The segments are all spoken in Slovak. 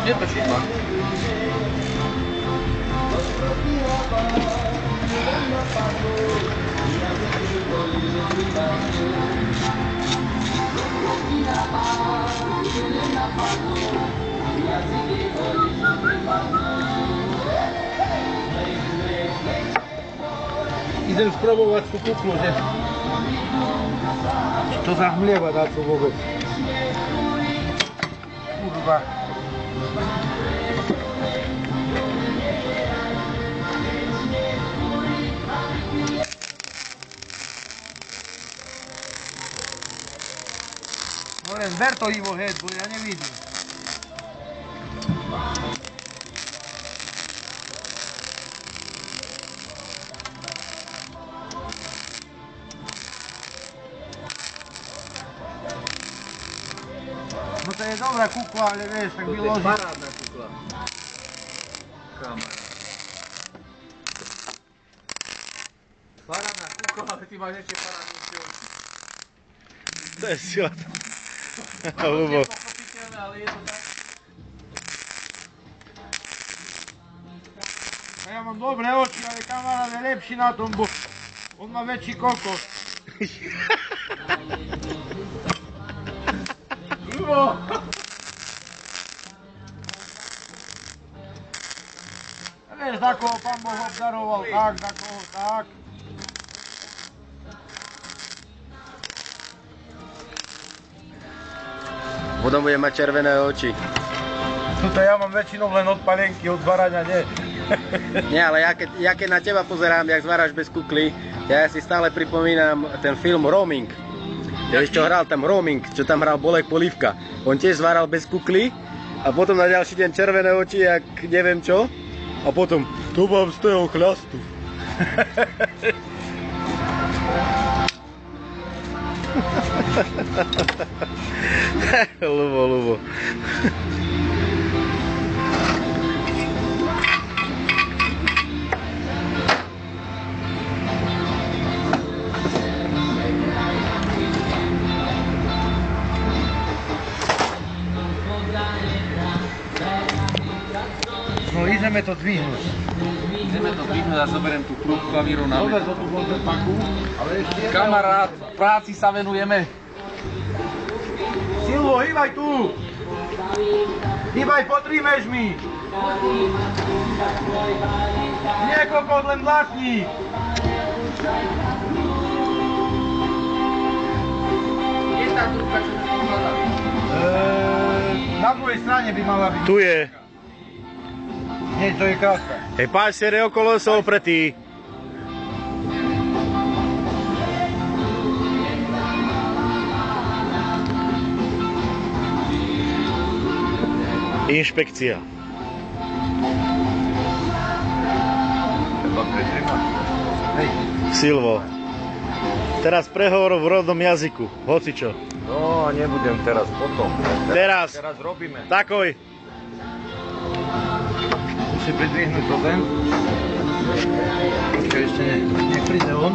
Netočí ma. Idem spróbować tu kuklu, že? To zahmlieva dá to vôbec. Kurva. No len ber to Ivo head, bo ja nevidím. No to je dobrá kukla, ale vieš, tak vyložiť. To je parádna kukla. Kamarát. Parádna kukla, ale ty máš ešte parádnejšie oči. To je sila. Ľubo. Ale je to tak. A ja mám dobré oči, ale kamarát je lepší na tom, bo on má väčší kokos. Ivo! Vieš, za koho pán Boh obdaroval, tak, za koho, tak. Potom budem mať červené oči. Tuto ja mám väčšinou len od palienky, od zvarania nie. Nie, ale ja keď na teba pozerám, jak zvaráš bez kukly, ja si stále pripomínam ten film Roaming. Vieš, čo hral tam Roaming, čo tam hral Bolek Polívka. On tiež zváral bez kukly a potom na ďalší deň červené oči, jak neviem čo. A potom, to mám z toho chlastu. Ľubo. No ideme to dvihnúť. Ideme to dvihnúť a zoberiem tú krúbku a vyrovnáme. Dobre, to tu môžeme paku, ale ešte jedno. Kamarát, práci sa venujeme. Silvo, hýbaj tu! Hýbaj pod rímežmi! Nie kokot, len dlátník! Je tá trúbka, čo sme pokladali? Na druhej strane by mala byť. Tu je. Nie, to je krátka. Hej, páč sere okolo sa opretí. Inšpekcia. Treba pretrimať. Hej. Silvo. Teraz prehovor v rodnom jazyku. Hocičo. No, nebudem teraz, potom. Teraz. Teraz robíme. Takoj. Musím pridvihnúť to zem. Počkaj, ešte nie. Nech príde on.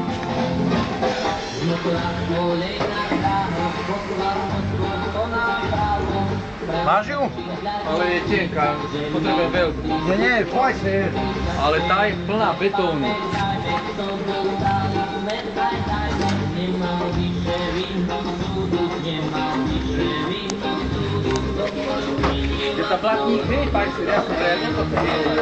Máš ju? Ale je tenká, potrebujem veľkú. Nie, fajse je. Ale tá je plná betónu. Je to blatník, hej, pajsi, ja som to ja nepotrebujem.